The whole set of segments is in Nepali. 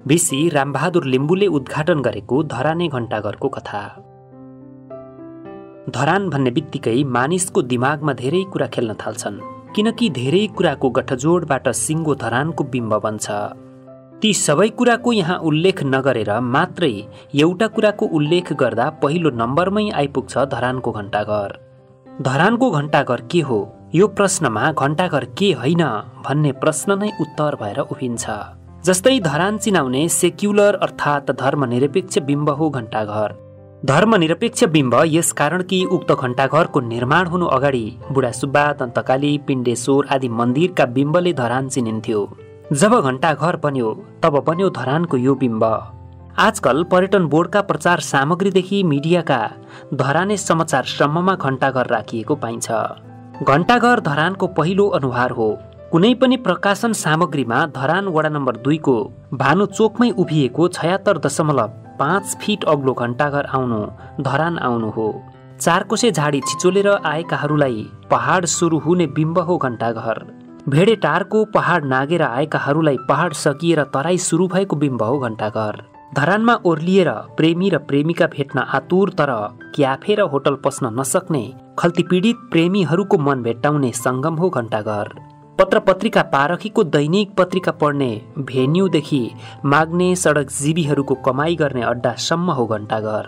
भिसी रामबहादुर लिम्बुले उद्घाटन गरेको धराने घण्टाघरको कथा। धरान भन्ने बित्तिकै मानिसको दिमागमा धेरै कुरा खेल्न थाल्छन्, किनकि धेरै कुराको गठजोडबाट सिङ्गो धरानको बिम्ब बन्छ। ती सबै कुराको यहाँ उल्लेख नगरेर मात्रै एउटा कुराको उल्लेख गर्दा पहिलो नम्बरमै आइपुग्छ धरानको घण्टाघर। धरानको घण्टाघर के हो? यो प्रश्नमा घण्टाघर के होइन भन्ने प्रश्न नै उत्तर भएर उभिन्छ। जस्तै धरान चिनाउने सेक्युलर अर्थात् धर्मनिरपेक्ष बिम्ब हो घण्टाघर। धर्मनिरपेक्ष बिम्ब यस कारण कि उक्त घण्टाघरको निर्माण हुनु अगाडि बुढा सुब्बा, दन्तकाली, पिण्डेश्वर आदि मन्दिरका बिम्बले धरान चिनिन्थ्यो। जब घण्टाघर बन्यो तब बन्यो धरानको यो बिम्ब। आजकल पर्यटन बोर्डका प्रचार सामग्रीदेखि मिडियाका धराने समाचारसम्ममा घण्टाघर राखिएको पाइन्छ। घण्टाघर धरानको पहिलो अनुहार हो। कुनै पनि प्रकाशन सामग्रीमा धरान वडा नम्बर 2 को भानु चोकमै उभिएको 76.5 फिट अग्लो घण्टाघर आउनु धरान आउनु हो। चारकोसे झाडी छिचोलेर आएकाहरूलाई पहाड सुरु हुने बिम्ब हो घण्टाघर। भेडेटारको पहाड नागेर आएकाहरूलाई पहाड सकिएर तराई सुरु भएको बिम्ब हो घण्टाघर। धरानमा ओर्लिएर प्रेमी र प्रेमिका भेट्न आतुर तर क्याफे र होटल पस्न नसक्ने खल्ती पीडित प्रेमीहरूको मन भेट्टाउने सङ्गम हो घण्टाघर। पत्र पत्रिका पारखीको दैनिक पत्रिका पढ्ने भेन्यूदेखि माग्ने सडकजीवीहरूको कमाई गर्ने अड्डासम्म हो घण्टाघर।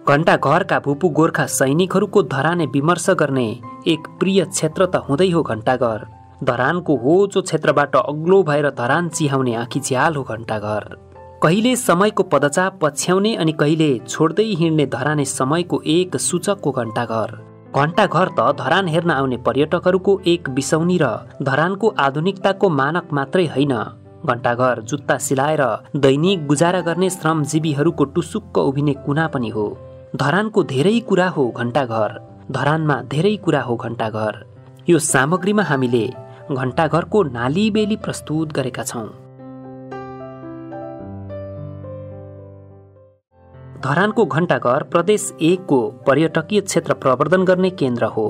घण्टाघरका भूपू गोर्खा सैनिकहरूको धराने विमर्श गर्ने एक प्रिय क्षेत्र त हुँदै हो घण्टाघर। धरानको होचो क्षेत्रबाट अग्लो भएर धरान चिहाउने आँखी झ्याल हो घण्टाघर। कहिले समयको पदचाप पछ्याउने अनि कहिले छोड्दै हिँड्ने धराने समयको एक सूचक हो घण्टाघर। घण्टाघर त धरान हेर्न आउने पर्यटकहरूको एक बिसौनी र धरानको आधुनिकताको मानक मात्रै होइन, घण्टाघर जुत्ता सिलाएर दैनिक गुजारा गर्ने श्रमजीवीहरूको टुसुक्क उभिने कुना पनि हो। धरानको धेरै कुरा हो घण्टाघर। धरानमा धेरै कुरा हो घण्टाघर। यो सामग्रीमा हामीले घण्टाघरको नालीबेली प्रस्तुत गरेका छौँ। धरानको घण्टाघर प्रदेश 1 को पर्यटकीय क्षेत्र प्रवर्धन गर्ने केन्द्र हो।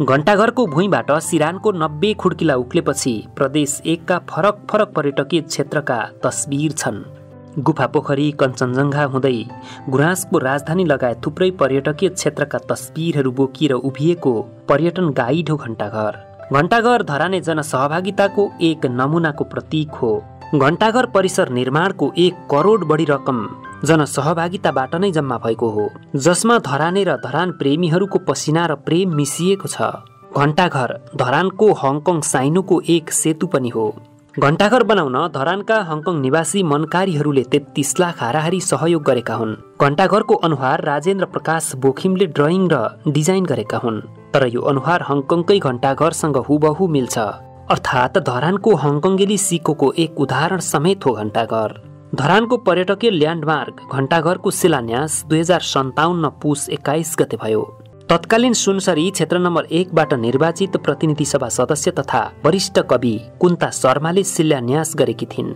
घण्टाघरको भुइँबाट सिरानको 90 खुड्किला उक्लेपछि प्रदेश 1 का फरक फरक पर्यटकीय क्षेत्रका तस्बिर छन्। गुफा पोखरी, कञ्चनजङ्घा हुँदै गुराँसको राजधानी लगायत थुप्रै पर्यटकीय क्षेत्रका तस्बिरहरू बोकिएर उभिएको पर्यटन गाइड हो घण्टाघर। घण्टाघर धराने जनसहभागिताको एक नमुनाको प्रतीक हो। घण्टाघर परिसर निर्माणको 1 करोड बढी रकम जनसहभागिताबाट नै जम्मा भएको हो, जसमा धराने र धरान प्रेमीहरूको पसिना र प्रेम मिसिएको छ। घण्टाघर धरानको हङकङ साइनुको एक सेतु पनि हो। घण्टाघर बनाउन धरानका हङकङ निवासी मनकारीहरूले 33 लाख हाराहारी सहयोग गरेका हुन्। घण्टाघरको अनुहार राजेन्द्र प्रकाश बोखिमले ड्रइङ र डिजाइन गरेका हुन्, तर यो अनुहार हङकङकै घण्टाघरसँग हुबहु मिल्छ, अर्थात् धरानको हङकङ्गेली सिक्कोको एक उदाहरण समेत हो घण्टाघर। धरानको पर्यटकीय ल्यान्डमार्क घण्टाघरको शिलान्यास 2057 पुस 21 गते भयो। तत्कालीन सुनसरी क्षेत्र नम्बर 1 बाट निर्वाचित प्रतिनिधि सभा सदस्य तथा वरिष्ठ कवि कुन्ता शर्माले शिलान्यास गरेकी थिइन्।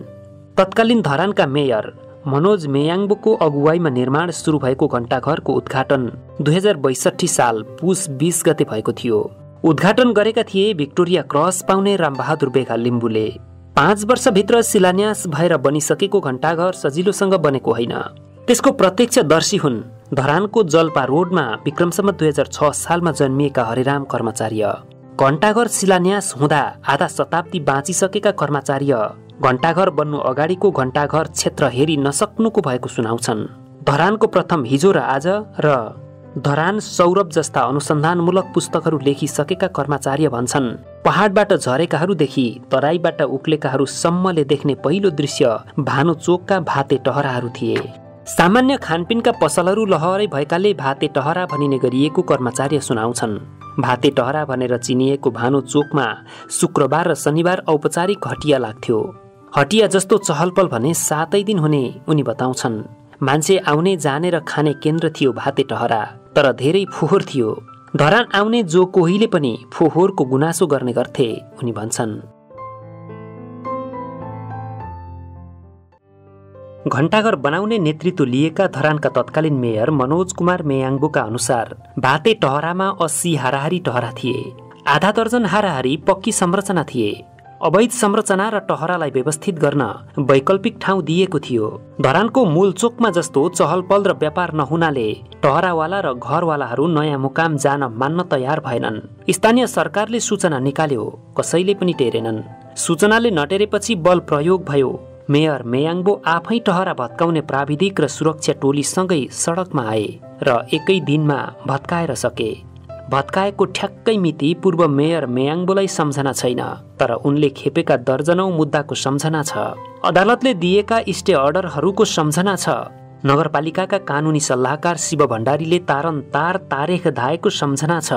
तत्कालीन धरानका मेयर मनोज मेयाङ्बोको अगुवाईमा निर्माण सुरु भएको घण्टाघरको उद्घाटन 2062 साल पुस 20 गते भएको थियो। उद्घाटन गरेका थिए भिक्टोरिया क्रस पाउने रामबहादुर बेगा लिम्बुले। 5 वर्षभित्र शिलान्यास भएर बनिसकेको घण्टाघर सजिलोसँग बनेको होइन। त्यसको प्रत्यक्षदर्शी हुन् धरानको जलपा रोडमा विक्रमसम्म 2006 सालमा जन्मिएका हरिराम कर्मचार्य। घण्टाघर शिलान्यास हुँदा आधा शताब्दी बाँचिसकेका कर्मचार्य घण्टाघर बन्नु अगाडिको घण्टाघर क्षेत्र हेरि नसक्नुको भएको सुनाउँछन्। धरानको प्रथम हिजो र आज र धरान सौरभ जस्ता अनुसन्धानमूलक पुस्तकहरू लेखिसकेका कर्मचार्य भन्छन् पहाडबाट झरेकाहरूदेखि तराईबाट उक्लेकाहरूसम्मले देख्ने पहिलो दृश्य भानु चोकका भाते टहराहरू थिए। सामान्य खानपिनका पसलहरू लहरै भएकाले भाते टहरा भनिने गरिएको कर्मचार्य सुनाउँछन्। भाते टहरा भनेर चिनिएको भानु चोकमा शुक्रबार र शनिबार औपचारिक हटिया लाग्थ्यो। हटिया जस्तो चहलपहल भने 7 दिन हुने उनी बताउँछन्। मान्छे आउने जाने र खाने केन्द्र थियो भाते टहरा, तर धेरै फोहोर थियो। धरान आउने जो कोहीले पनि फोहोरको गुनासो गर्ने गर्थे उनी भन्छन्। घण्टाघर बनाउने नेतृत्व लिएका धरानका तत्कालीन मेयर मनोज कुमार मेयाङ्बोका अनुसार भाते टहरामा 80 हाराहारी टहरा थिए। आधा दर्जन हाराहारी पक्की संरचना थिए। अवैध संरचना र टहरालाई व्यवस्थित गर्न वैकल्पिक ठाउँ दिएको थियो। धरानको मूल चोकमा जस्तो चहलपहल र व्यापार नहुनाले टहरावाला र घरवालाहरू नयाँ मुकाम जान मान्न तयार भएनन्। स्थानीय सरकारले सूचना निकाल्यो, कसैले पनि टेरेनन्। सूचनाले नटेरेपछि बल प्रयोग भयो। मेयर मेयाङ्बो आफै टहरा भत्काउने प्राविधिक र सुरक्षा टोलीसँगै सडकमा आए र एकै दिनमा भत्काएर सके। भत्काएको ठ्याक्कै मिति पूर्व मेयर मेयाङ्बोलाई सम्झना छैन, तर उनले खेपेका दर्जनौं मुद्दाको सम्झना छ। अदालतले दिएका स्टे अर्डरहरूको सम्झना छ। नगरपालिकाका कानुनी सल्लाहकार शिव भण्डारीले तारनतार तारेख धाएको सम्झना छ।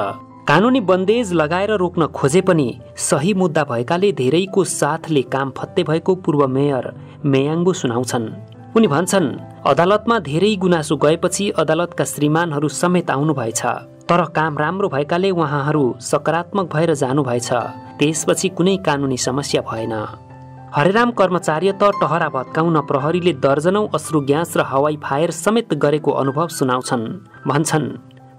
कानुनी बन्देज लगाएर रोक्न खोजे पनि सही मुद्दा भएकाले धेरैको साथले काम फत्ते भएको पूर्व मेयर मेयाङ्बो सुनाउँछन्। उनी भन्छन्, अदालतमा धेरै गुनासो गएपछि अदालतका श्रीमानहरू समेत आउनु भएछ, तर काम राम्रो भएकाले उहाँहरू सकारात्मक भएर जानुभएछ। त्यसपछि कुनै कानुनी समस्या भएन। हरेराम कर्मचार्य त टहरा भत्काउन प्रहरीले दर्जनौं अश्रु ग्यास र हवाई फायर समेत गरेको अनुभव सुनाउँछन्। भन्छन्,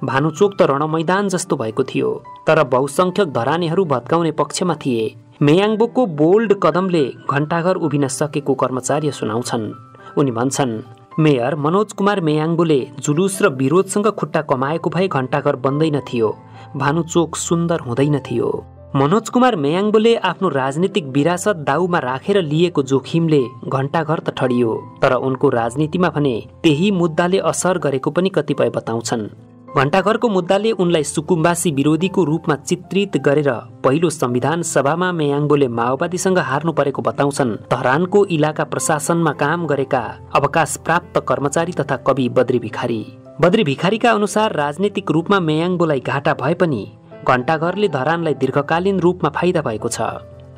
भानुचोक त रणमैदान जस्तो भएको थियो, तर बहुसंख्यक धरानेहरू भत्काउने पक्षमा थिए। मेयाङ्बोको बोल्ड कदमले घण्टाघर उभिन सकेको कर्मचारी सुनाउँछन्। उनी भन्छन्, मेयर मनोज कुमार मेयाङ्बोले जुलुस र विरोधसँग खुट्टा कमाएको भए घण्टाघर बन्दैन थियो, भानुचोक सुन्दर हुँदैन थियो। मनोज कुमार मेयाङ्बोले आफ्नो राजनीतिक विरासत दाउमा राखेर लिएको जोखिमले घण्टाघर त ठडियो, तर उनको राजनीतिमा भने त्यही मुद्दाले असर गरेको पनि कतिपय बताउँछन्। घण्टाघरको मुद्दाले उनलाई सुकुम्बासी विरोधीको रूपमा चित्रित गरेर पहिलो संविधान सभामा मेयाङ्बोले माओवादीसँग हार्नु परेको बताउँछन् धरानको इलाका प्रशासनमा काम गरेका अवकाश प्राप्त कर्मचारी तथा कवि बद्री भिखारी। बद्री भिखारीका अनुसार राजनीतिक रूपमा मेयाङ्बोलाई घाटा भए पनि घण्टाघरले धरानलाई दीर्घकालीन रूपमा फाइदा भएको छ।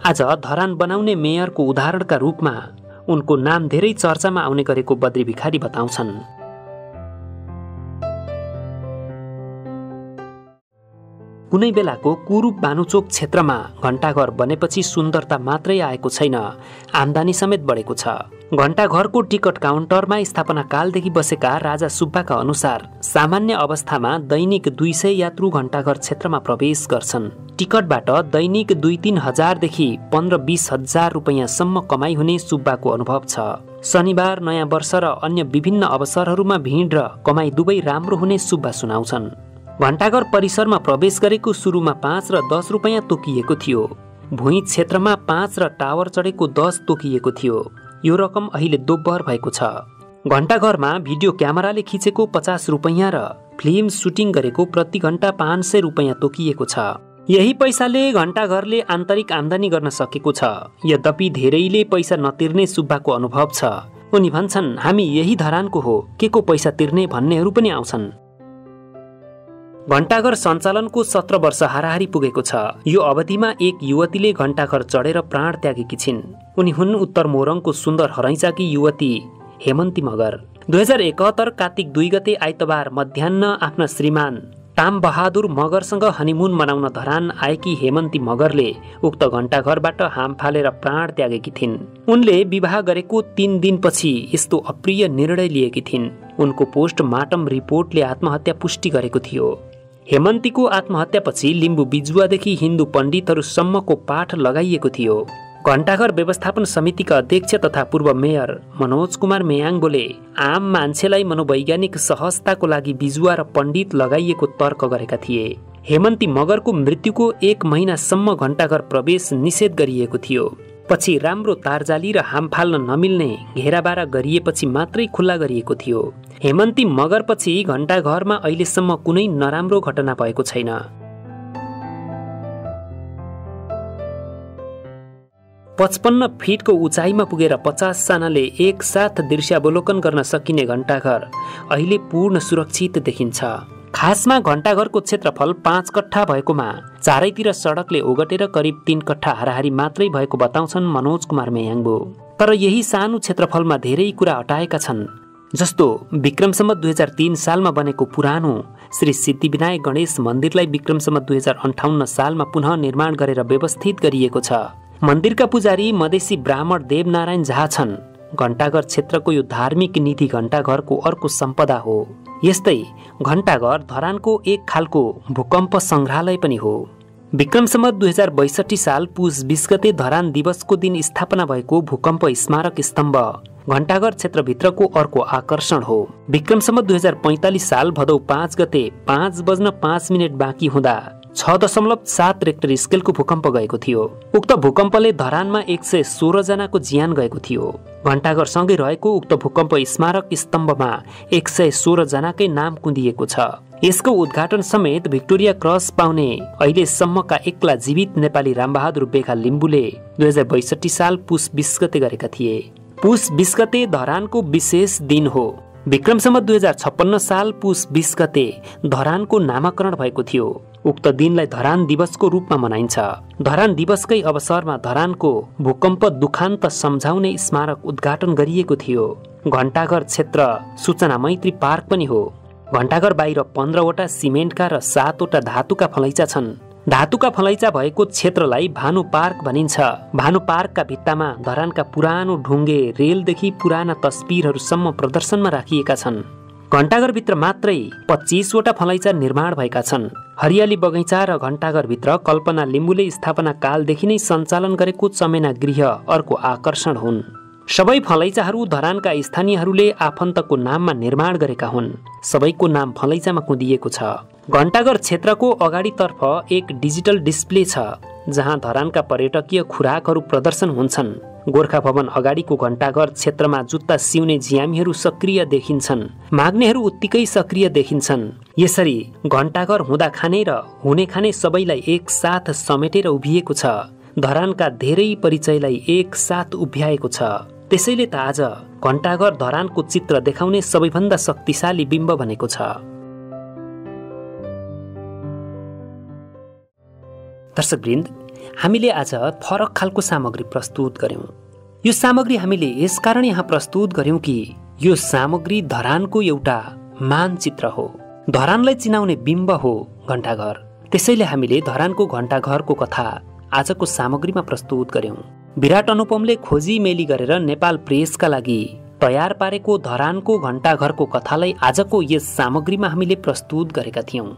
आज धरान बनाउने मेयरको उदाहरणका रूपमा उनको नाम धेरै चर्चामा आउने गरेको बद्री भिखारी बताउँछन्। कुनै बेलाको कुरूप भानुचोक क्षेत्रमा घण्टाघर बनेपछि सुन्दरता मात्रै आएको छैन, आम्दानी समेत बढेको छ। घण्टाघरको टिकट काउन्टरमा स्थापना कालदेखि बसेका राजा सुब्बाका अनुसार सामान्य अवस्थामा दैनिक 200 यात्रु घण्टाघर क्षेत्रमा प्रवेश गर्छन्। टिकटबाट दैनिक 2-3 हजारदेखि 15-20 हजार रुपैयाँसम्म कमाई हुने सुब्बाको अनुभव छ। शनिबार, नयाँ वर्ष र अन्य विभिन्न अवसरहरूमा भिड र कमाई दुवै राम्रो हुने सुब्बा सुनाउँछन्। घण्टाघर परिसरमा प्रवेश गरेको सुरुमा 5 र 10 रुपैयाँ तोकिएको थियो। भुइँ क्षेत्रमा 5 र टावर चढेको 10 तोकिएको थियो। यो रकम अहिले दोब्बर भएको छ। घण्टाघरमा भिडियो क्यामेराले खिचेको 50 रुपैयाँ र फिल्म सुटिङ गरेको प्रति घण्टा 500 रुपैयाँ तोकिएको छ। यही पैसाले घण्टाघरले आन्तरिक आम्दानी गर्न सकेको छ। यद्यपि धेरैले पैसा नतिर्ने सुब्बाको अनुभव छ। उनी भन्छन्, हामी यही धरानको हो, के को पैसा तिर्ने भन्नेहरू पनि आउँछन्। घण्टाघर सञ्चालनको 17 वर्ष हाराहारी पुगेको छ। यो अवधिमा एक युवतीले घण्टाघर चढेर प्राण त्यागेकी छिन्। उनी हुन् उत्तर मोरङको सुन्दर हरैचाकी युवती हेमन्ती मगर। 2071 कार्तिक 2 गते आइतबार मध्याह्न आफ्ना श्रीमान ताम बहादुर मगरसँग हनीमुन मनाउन धरान आएकी हेमन्ती मगरले उक्त घण्टाघरबाट हाम फालेर प्राण त्यागेकी थिइन्। उनले विवाह गरेको 3 दिनपछि यस्तो अप्रिय निर्णय लिएकी थिइन्। उनको पोस्टमार्टम रिपोर्टले आत्महत्या पुष्टि गरेको थियो। हेमन्तीको आत्महत्यापछि लिम्बू बिजुवादेखि हिन्दू पण्डितहरूसम्मको पाठ लगाइएको थियो। घण्टाघर व्यवस्थापन समितिका अध्यक्ष तथा पूर्व मेयर मनोज कुमार मेयाङ्बोले आम मान्छेलाई मनोवैज्ञानिक सहजताको लागि बिजुवा र पण्डित लगाइएको तर्क गरेका थिए। हेमन्ती मगरको मृत्युको 1 महिनासम्म घण्टाघर प्रवेश निषेध गरिएको थियो। पछि राम्रो तारजाली र हाम फाल्न नमिल्ने घेराबारा गरिएपछि मात्रै खुल्ला गरिएको थियो। हेमन्ती मगरपछि घण्टाघरमा अहिलेसम्म कुनै नराम्रो घटना भएको छैन। पचपन्न फिटको उचाइमा पुगेर 50 जनाले एकसाथ दृश्यावलोकन गर्न सकिने घण्टाघर अहिले पूर्ण सुरक्षित देखिन्छ। खासमा घण्टाघरको क्षेत्रफल 5 कट्ठा भएकोमा चारैतिर सडकले ओगटेर करिब 3 कट्ठा हाराहारी मात्रै भएको बताउँछन् मनोज कुमार मेयाङ्बो। तर यही सानो क्षेत्रफलमा धेरै कुरा हटाएका छन्, जस्तो विक्रम सम्वत 2003 सालमा बनेको पुरानो श्री सिद्धिविनायक गणेश मन्दिरलाई विक्रम सम्वत 2058 सालमा पुनः निर्माण गरेर व्यवस्थित गरिएको छ। मन्दिरका पुजारी मधेसी ब्राह्मण देवनारायण झा छन्। घण्टाघर क्षेत्रको यो धार्मिक निधि घण्टाघरको अर्को सम्पदा हो। यस्तै घण्टाघर धरानको एक खालको भूकम्प संग्रहालय पनि हो। विक्रम सम्वत 2062 साल पुस 20 गते धरान दिवसको दिन स्थापना भएको भूकम्प स्मारक स्तम्भ घण्टाघर क्षेत्रभित्रको अर्को आकर्षण हो। विक्रम सम्वत 2045 साल भदौ 5 गते 5:05 बाँकी हुँदा 6.7 रेक्टर स्केलको भूकम्प गएको थियो। उक्त भूकम्पले धरानमा 116 जनाको ज्यान गएको थियो। घण्टाघर सँगै रहेको उक्त भूकम्प स्मारक स्तम्भमा 116 जनाकै नाम कुँदिएको छ। यसको उद्घाटन समेत भिक्टोरिया क्रस पाउने अहिलेसम्मका एक्ला जीवित नेपाली रामबहादुर बेखा लिम्बुले 2062 साल पुस 20 गते गरेका थिए। पुस 20 गते धरानको विशेष दिन हो। विक्रम सम्वत 2056 साल पुस 20 गते धरानको नामाकरण भएको थियो। उक्त दिनलाई धरान दिवसको रूपमा मनाइन्छ। धरान दिवसकै अवसरमा धरानको भूकम्प दुखान्त सम्झाउने स्मारक उद्घाटन गरिएको थियो। घण्टाघर क्षेत्र सूचना मैत्री पार्क पनि हो। घण्टाघर बाहिर 15 वटा सिमेन्टका र 7 वटा धातुका फलैचा छन्। धातुका फलैचा भएको क्षेत्रलाई भानु पार्क भनिन्छ। भानु पार्कका भित्तामा धरानका पुरानो ढुङ्गे रेलदेखि पुराना तस्बिरहरूसम्म प्रदर्शनमा राखिएका छन्। घण्टाघरभित्र मात्रै 25 वटा फलैचा निर्माण भएका छन्। हरियाली बगैँचा र घण्टाघरभित्र कल्पना लिम्बुले स्थापना कालदेखि नै सञ्चालन गरेको चमेना गृह अर्को आकर्षण हुन्। सबै फलैचाहरू धरानका स्थानीयहरूले आफन्तको नाममा निर्माण गरेका हुन्। सबैको नाम फलैचामा कुँदिएको छ। घण्टाघर क्षेत्रको अगाडितर्फ एक डिजिटल डिस्प्ले छ जहाँ धरानका पर्यटकीय खुराकहरू प्रदर्शन हुन्छन्। गोर्खा भवन अगाडिको घण्टाघर क्षेत्रमा जुत्ता सिउने ज्यामीहरू सक्रिय देखिन्छन्। माग्नेहरू उत्तिकै सक्रिय देखिन्छन्। यसरी घण्टाघर हुँदा खाने र हुने खाने सबैलाई एक साथ समेटेर उभिएको छ। धरानका धेरै परिचयलाई एक साथ उभ्याएको छ। त्यसैले त आज घण्टाघर धरानको चित्र देखाउने सबैभन्दा शक्तिशाली बिम्ब बनेको छ। दर्शकवृन्द, हामीले आज फरक खालको सामग्री प्रस्तुत गर्यौं। यो सामग्री हामीले यसकारण यहाँ प्रस्तुत गर्यौं कि यो सामग्री धरानको एउटा मानचित्र हो। धरानलाई चिनाउने बिम्ब हो घण्टाघर। त्यसैले हामीले धरानको घण्टाघरको कथा आजको सामग्रीमा प्रस्तुत गर्यौं। विराट अनुपमले खोजी मेली गरेर नेपाल प्रेसका लागि तयार पारेको धरानको घण्टाघरको कथालाई आजको यस सामग्रीमा हामीले प्रस्तुत गरेका थियौं।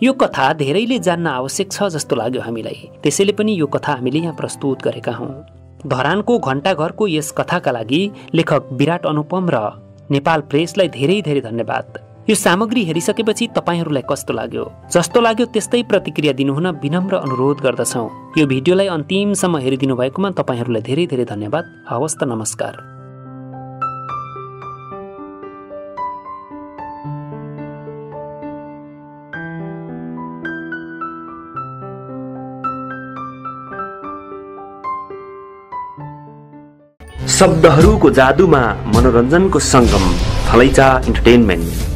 यो कथा धेरैले जान्न आवश्यक छ जस्तो लाग्यो हामीलाई। त्यसैले पनि यो कथा हामीले यहाँ प्रस्तुत गरेका हौं। धरानको घण्टाघरको यस कथाका लागि लेखक विराट अनुपम र नेपाल प्रेसलाई धेरै धेरै धन्यवाद। यो सामग्री हेरिसकेपछि तपाईहरूलाई कस्तो लाग्यो? जस्तो लाग्यो त्यस्तै प्रतिक्रिया दिनुहुन विनम्र अनुरोध गर्दछौं। यो भिडियोलाई अन्तिमसम्म हेरिदिनु भएकोमा तपाईहरूलाई धेरै धेरै धन्यवाद। हवस् त, नमस्कार। शब्दहरूको जादुमा मनोरञ्जनको सङ्गम, फलैचा इन्टरटेनमेन्ट।